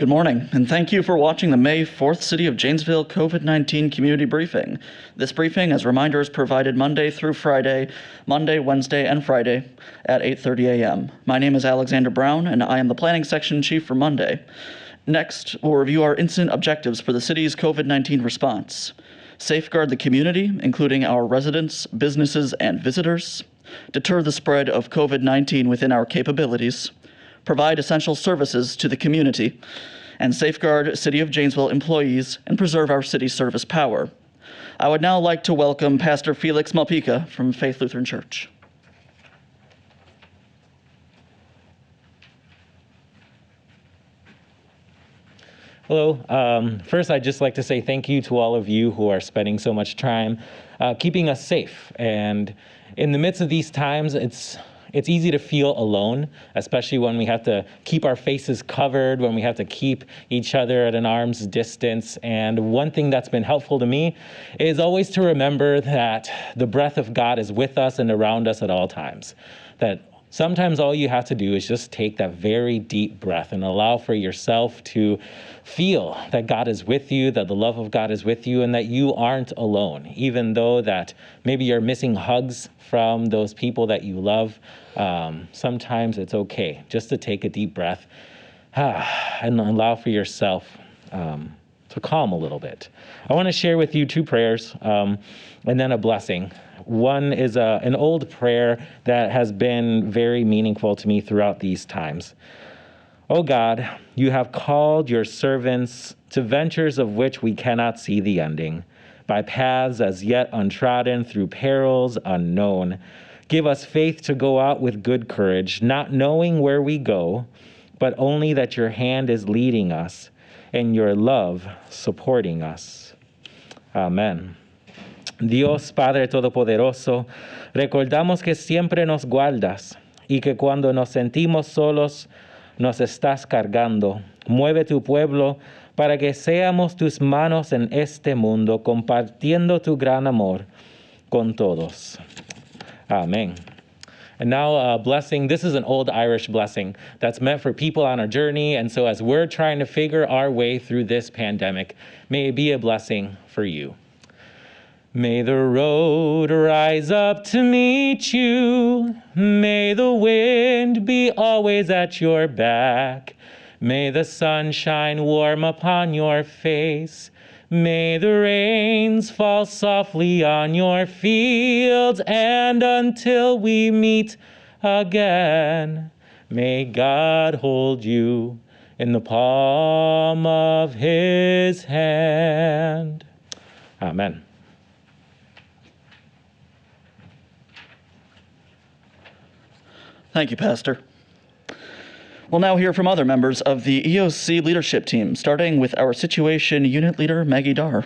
Good morning, and thank you for watching the May 4th City of Janesville COVID-19 Community Briefing. This briefing, as a reminder, is provided Monday through Friday, Monday, Wednesday, and Friday at 8:30 a.m. My name is Alexander Brown, and I am the Planning Section Chief for Monday. Next, we'll review our incident objectives for the city's COVID-19 response. Safeguard the community, including our residents, businesses, and visitors. Deter the spread of COVID-19 within our capabilities. Provide essential services to the community, and safeguard City of Janesville employees and preserve our city service power. I would now like to welcome Pastor Felix Malpica from Faith Lutheran Church. Hello. First, I'd just like to say thank you to all of you who are spending so much time keeping us safe. And in the midst of these times, it's easy to feel alone, especially when we have to keep our faces covered, when we have to keep each other at an arm's distance. And one thing that's been helpful to me is always to remember that the breath of God is with us and around us at all times. That sometimes all you have to do is just take that very deep breath and allow for yourself to feel that God is with you, that the love of God is with you, and that you aren't alone, even though that maybe you're missing hugs from those people that you love. Sometimes it's okay just to take a deep breath and allow for yourself to calm a little bit. I want to share with you two prayers and then a blessing. One is an old prayer that has been very meaningful to me throughout these times. Oh God, you have called your servants to ventures of which we cannot see the ending, by paths as yet untrodden, through perils unknown. Give us faith to go out with good courage, not knowing where we go, but only that your hand is leading us and your love supporting us. Amen. Dios Padre Todopoderoso, recordamos que siempre nos guardas y que cuando nos sentimos solos, nos estás cargando. Mueve tu pueblo para que seamos tus manos en este mundo, compartiendo tu gran amor con todos. Amen. And now a blessing. This is an old Irish blessing that's meant for people on a journey. And so as we're trying to figure our way through this pandemic, may it be a blessing for you. May the road rise up to meet you. May the wind be always at your back. May the sun shine warm upon your face. May the rains fall softly on your fields. And until we meet again, may God hold you in the palm of his hand. Amen. Thank you, Pastor. We'll now hear from other members of the EOC leadership team, starting with our Situation Unit Leader, Maggie Darr.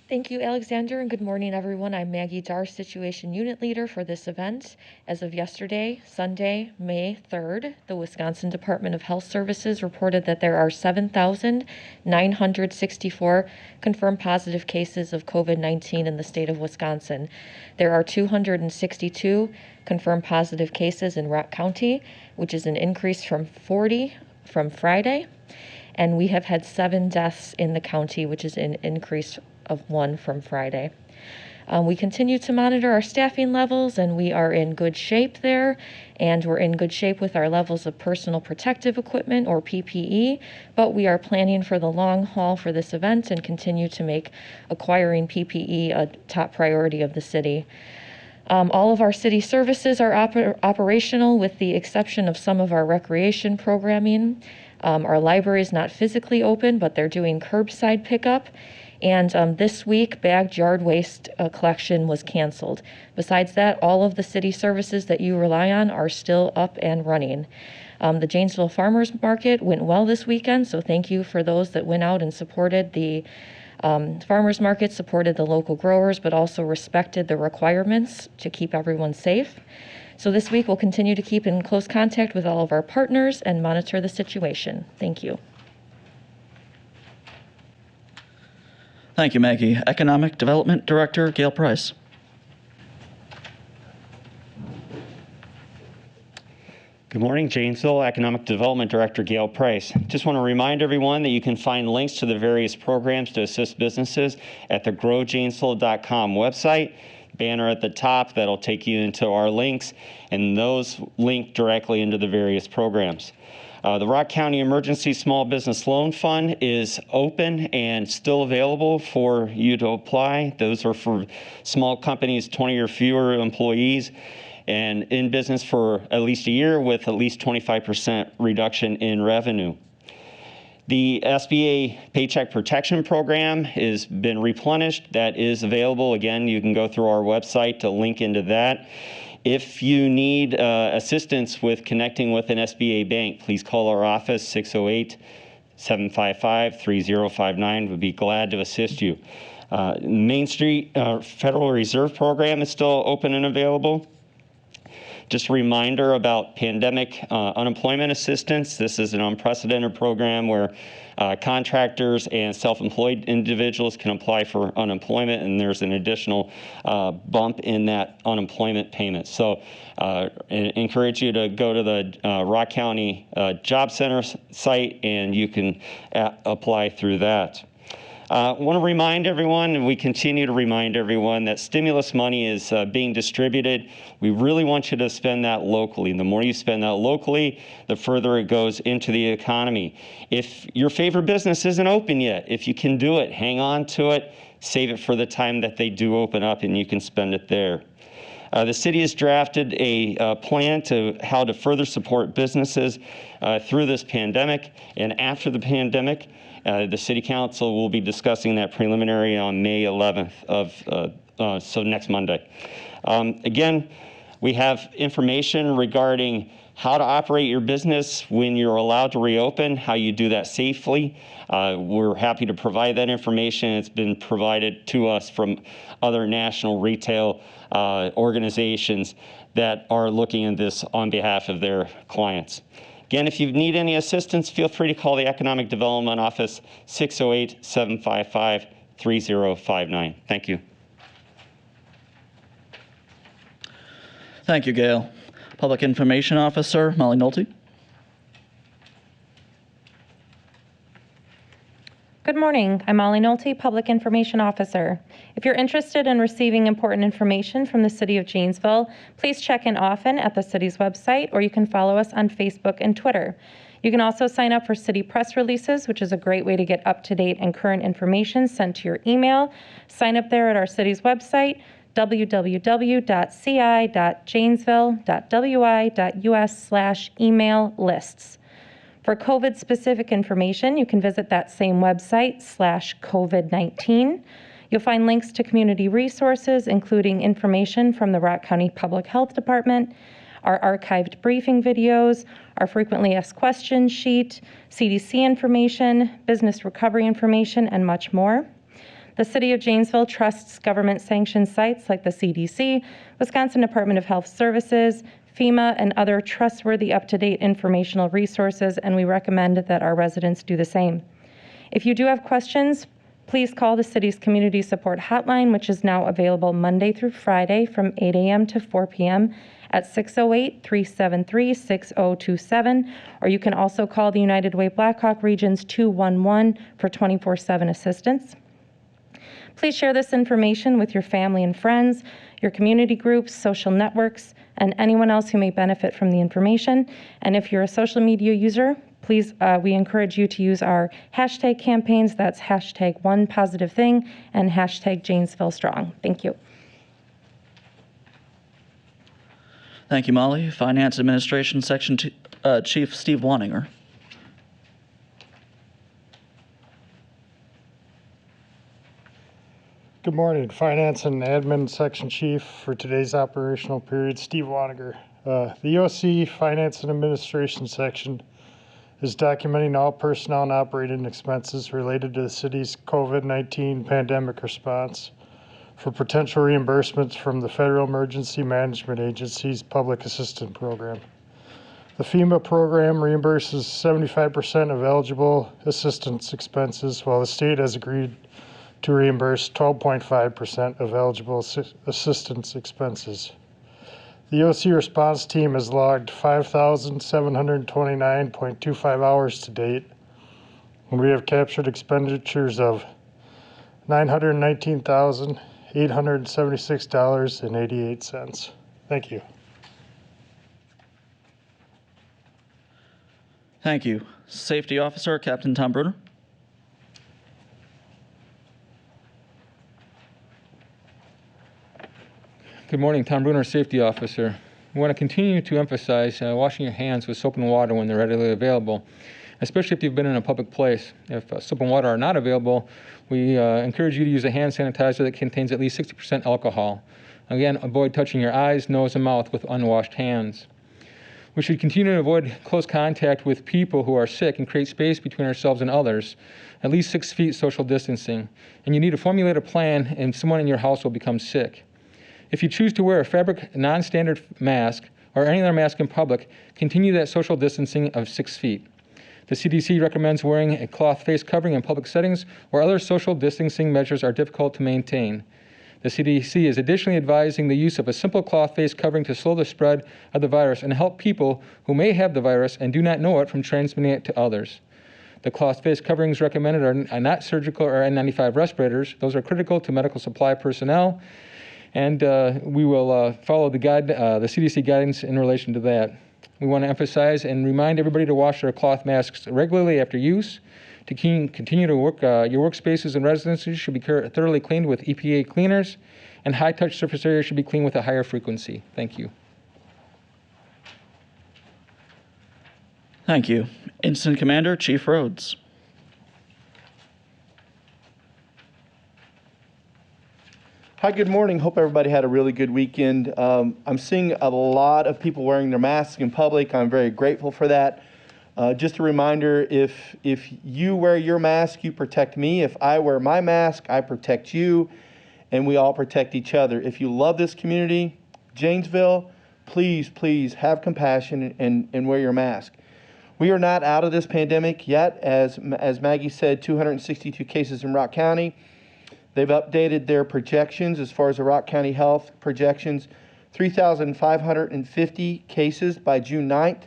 Thank you, Alexander, and good morning, everyone. I'm Maggie Darr, Situation Unit Leader for this event. As of yesterday, Sunday, May 3rd, the Wisconsin Department of Health Services reported that there are 7,964 confirmed positive cases of COVID-19 in the state of Wisconsin. There are 262 confirmed positive cases in Rock County, which is an increase from 40 from Friday. And we have had 7 deaths in the county, which is an increase of 1 from Friday. We continue to monitor our staffing levels, and we are in good shape there, and we're in good shape with our levels of personal protective equipment, or PPE, but we are planning for the long haul for this event and continue to make acquiring PPE a top priority of the city. All of our city services are operational with the exception of some of our recreation programming. Our library is not physically open, but they're doing curbside pickup. And this week, bagged yard waste collection was canceled. Besides that, all of the city services that you rely on are still up and running. The Janesville Farmers Market went well this weekend, so thank you for those that went out and supported the farmers market, supported the local growers, but also respected the requirements to keep everyone safe. So this week, we'll continue to keep in close contact with all of our partners and monitor the situation. Thank you. Thank you, Maggie. Economic Development Director, Gail Price. Good morning, Janesville Economic Development Director Gail Price. Just want to remind everyone that you can find links to the various programs to assist businesses at the growjanesville.com website. Banner at the top that'll take you into our links, and those link directly into the various programs. The Rock County Emergency Small Business Loan Fund is open and still available for you to apply. Those are for small companies, 20 or fewer employees, and in business for at least a year with at least 25% reduction in revenue. The SBA Paycheck Protection Program has been replenished. That is available. Again, you can go through our website to link into that. If you need assistance with connecting with an SBA bank, please call our office, 608-755-3059. We'd be glad to assist you. Main Street Federal Reserve Program is still open and available. Just a reminder about pandemic unemployment assistance. This is an unprecedented program where contractors and self-employed individuals can apply for unemployment, and there's an additional bump in that unemployment payment. So encourage you to go to the Rock County Job Center site, and you can apply through that. I want to remind everyone, and we continue to remind everyone, that stimulus money is being distributed. We really want you to spend that locally. And the more you spend that locally, the further it goes into the economy. If your favorite business isn't open yet, if you can do it, hang on to it, save it for the time that they do open up, and you can spend it there. The city has drafted a plan to how to further support businesses through this pandemic and after the pandemic. The City Council will be discussing that preliminary on May 11th so next Monday. Again, we have information regarding how to operate your business when you're allowed to reopen, how you do that safely. We're happy to provide that information. It's been provided to us from other national retail organizations that are looking at this on behalf of their clients. Again, if you need any assistance, feel free to call the Economic Development Office, 608-755-3059. Thank you. Thank you, Gail. Public Information Officer Molly Nolte. Good morning. I'm Molly Nolte, Public Information Officer. If you're interested in receiving important information from the City of Janesville, please check in often at the city's website, or you can follow us on Facebook and Twitter. You can also sign up for city press releases, which is a great way to get up-to-date and current information sent to your email. Sign up there at our city's website, www.ci.janesville.wi.us/email lists. For COVID-specific information, you can visit that same website, /COVID-19. You'll find links to community resources, including information from the Rock County Public Health Department, our archived briefing videos, our frequently asked questions sheet, CDC information, business recovery information, and much more. The City of Janesville trusts government-sanctioned sites like the CDC, Wisconsin Department of Health Services, FEMA, and other trustworthy, up-to-date informational resources, and we recommend that our residents do the same. If you do have questions, please call the city's community support hotline, which is now available Monday through Friday from 8 a.m. to 4 p.m. at 608-373-6027, or you can also call the United Way Blackhawk Region's 211 for 24/7 assistance. Please share this information with your family and friends, your community groups, social networks, and anyone else who may benefit from the information. And if you're a social media user, please, we encourage you to use our hashtag campaigns. That's hashtag #OnePositiveThing and hashtag JanesvilleStrong. Thank you. Thank you, Molly. Finance Administration Section Chief Steve Waninger. Good morning. Finance and Admin Section Chief for today's operational period, Steve Waninger. The EOC Finance and Administration Section is documenting all personnel and operating expenses related to the city's COVID-19 pandemic response for potential reimbursements from the Federal Emergency Management Agency's Public Assistance Program. The FEMA program reimburses 75% of eligible assistance expenses, while the state has agreed to reimburse 12.5% of eligible assistance expenses. The OC response team has logged 5,729.25 hours to date, and we have captured expenditures of $919,876.88. Thank you. Thank you. Safety Officer, Captain Tom Bruner. Good morning, Tom Bruner, Safety Officer. We want to continue to emphasize washing your hands with soap and water when they're readily available, especially if you've been in a public place. If soap and water are not available, we encourage you to use a hand sanitizer that contains at least 60% alcohol. Again, avoid touching your eyes, nose, and mouth with unwashed hands. We should continue to avoid close contact with people who are sick and create space between ourselves and others, at least 6 feet social distancing. And you need to formulate a plan if someone in your household becomes sick. If you choose to wear a fabric non-standard mask or any other mask in public, continue that social distancing of 6 feet. The CDC recommends wearing a cloth face covering in public settings where other social distancing measures are difficult to maintain. The CDC is additionally advising the use of a simple cloth face covering to slow the spread of the virus and help people who may have the virus and do not know it from transmitting it to others. The cloth face coverings recommended are not surgical or N95 respirators. Those are critical to medical supply personnel. And we will follow the CDC guidance in relation to that. We want to emphasize and remind everybody to wash their cloth masks regularly after use. To continue to work, your workspaces and residences should be thoroughly cleaned with EPA cleaners, and high-touch surface areas should be cleaned with a higher frequency. Thank you. Thank you. Incident Commander, Chief Rhodes. Hi, good morning. Hope everybody had a really good weekend. I'm seeing a lot of people wearing their masks in public. I'm very grateful for that. Just a reminder, if you wear your mask, you protect me. If I wear my mask, I protect you, and we all protect each other. If you love this community, Janesville, please have compassion and wear your mask. We are not out of this pandemic yet. As Maggie said, 262 cases in Rock County. They've updated their projections as far as the Rock County Health projections, 3,550 cases by June 9th.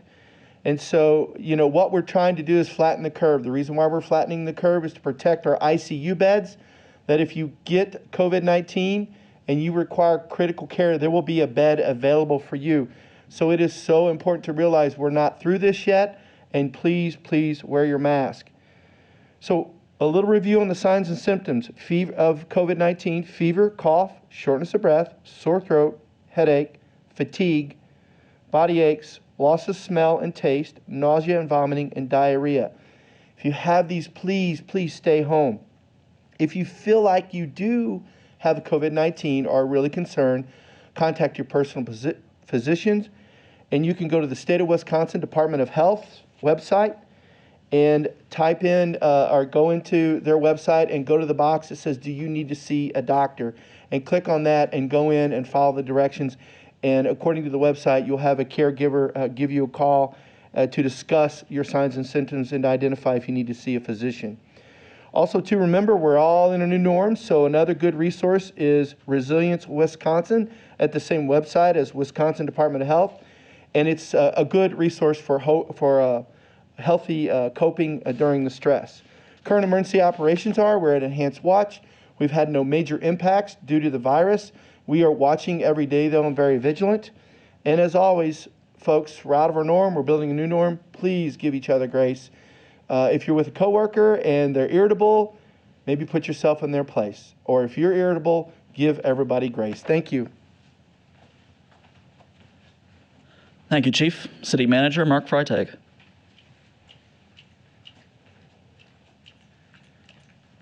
And so, what we're trying to do is flatten the curve. The reason why we're flattening the curve is to protect our ICU beds, that if you get COVID-19 and you require critical care, there will be a bed available for you. So it is so important to realize we're not through this yet, and please wear your mask. So, a little review on the signs and symptoms of COVID-19: fever, cough, shortness of breath, sore throat, headache, fatigue, body aches, loss of smell and taste, nausea and vomiting, and diarrhea. If you have these, please stay home. If you feel like you do have COVID-19 or are really concerned, contact your personal physicians, and you can go to the State of Wisconsin Department of Health website and type in or go into their website and go to the box that says, do you need to see a doctor? And click on that and go in and follow the directions. And according to the website, you'll have a caregiver give you a call to discuss your signs and symptoms and identify if you need to see a physician. Also, to remember, we're all in a new norm, so another good resource is Resilience Wisconsin at the same website as Wisconsin Department of Health. And it's a good resource for healthy coping during the stress. Current emergency operations we're at enhanced watch. We've had no major impacts due to the virus. We are watching every day, though, and very vigilant. And as always, folks, we're out of our norm. We're building a new norm. Please give each other grace. If you're with a coworker and they're irritable, maybe put yourself in their place. Or if you're irritable, give everybody grace. Thank you. Thank you, Chief. City Manager, Mark Freitag.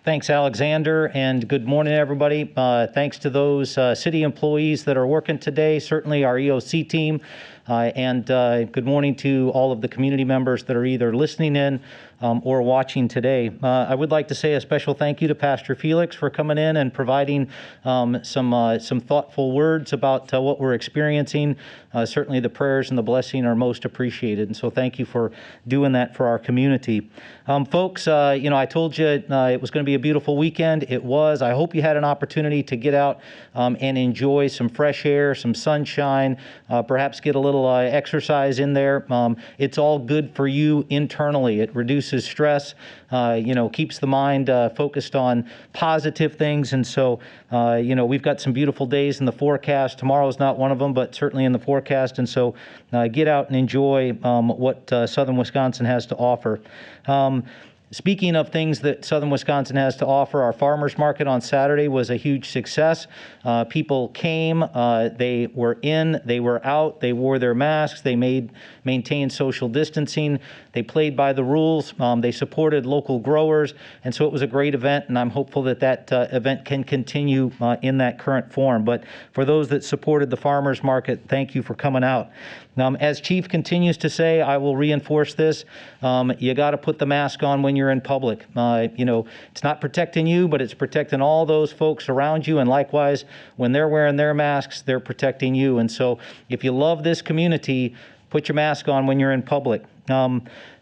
Thanks, Alexander, and good morning, everybody. Thanks to those city employees that are working today, certainly our EOC team, And good morning to all of the community members that are either listening in or watching today. I would like to say a special thank you to Pastor Felix for coming in and providing some thoughtful words about what we're experiencing. Certainly the prayers and the blessing are most appreciated, and so thank you for doing that for our community. Folks, I told you it was going to be a beautiful weekend. It was. I hope you had an opportunity to get out and enjoy some fresh air, some sunshine, perhaps get a little exercise in there. It's all good for you internally. It reduces stress, keeps the mind focused on positive things. And so, we've got some beautiful days in the forecast. Tomorrow's not one of them, but certainly in the forecast. And so get out and enjoy what Southern Wisconsin has to offer. Speaking of things that Southern Wisconsin has to offer, our farmers market on Saturday was a huge success. People came, they were in, they were out, they wore their masks, they maintained social distancing, they played by the rules, they supported local growers, and so it was a great event, and I'm hopeful that that event can continue in that current form. But for those that supported the farmers market, thank you for coming out. As Chief continues to say, I will reinforce this, you got to put the mask on when you're in public. It's not protecting you, but it's protecting all those folks around you, and likewise, when they're wearing their masks, they're protecting you. And so if you love this community, put your mask on when you're in public.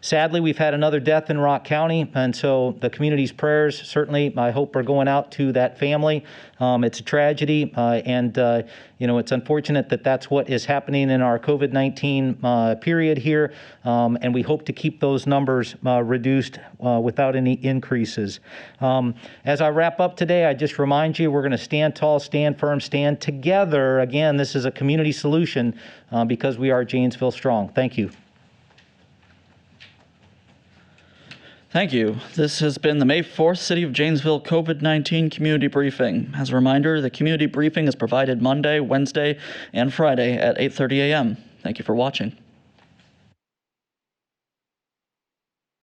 Sadly, we've had another death in Rock County, and so the community's prayers certainly, I hope, are going out to that family. It's a tragedy, and it's unfortunate that that's what is happening in our COVID-19 period here, and we hope to keep those numbers reduced without any increases. As I wrap up today, I just remind you, we're going to stand tall, stand firm, stand together. Again, this is a community solution because we are Janesville strong. Thank you. Thank you. This has been the May 4th City of Janesville COVID-19 Community Briefing. As a reminder, the community briefing is provided Monday, Wednesday, and Friday at 8:30 a.m. Thank you for watching.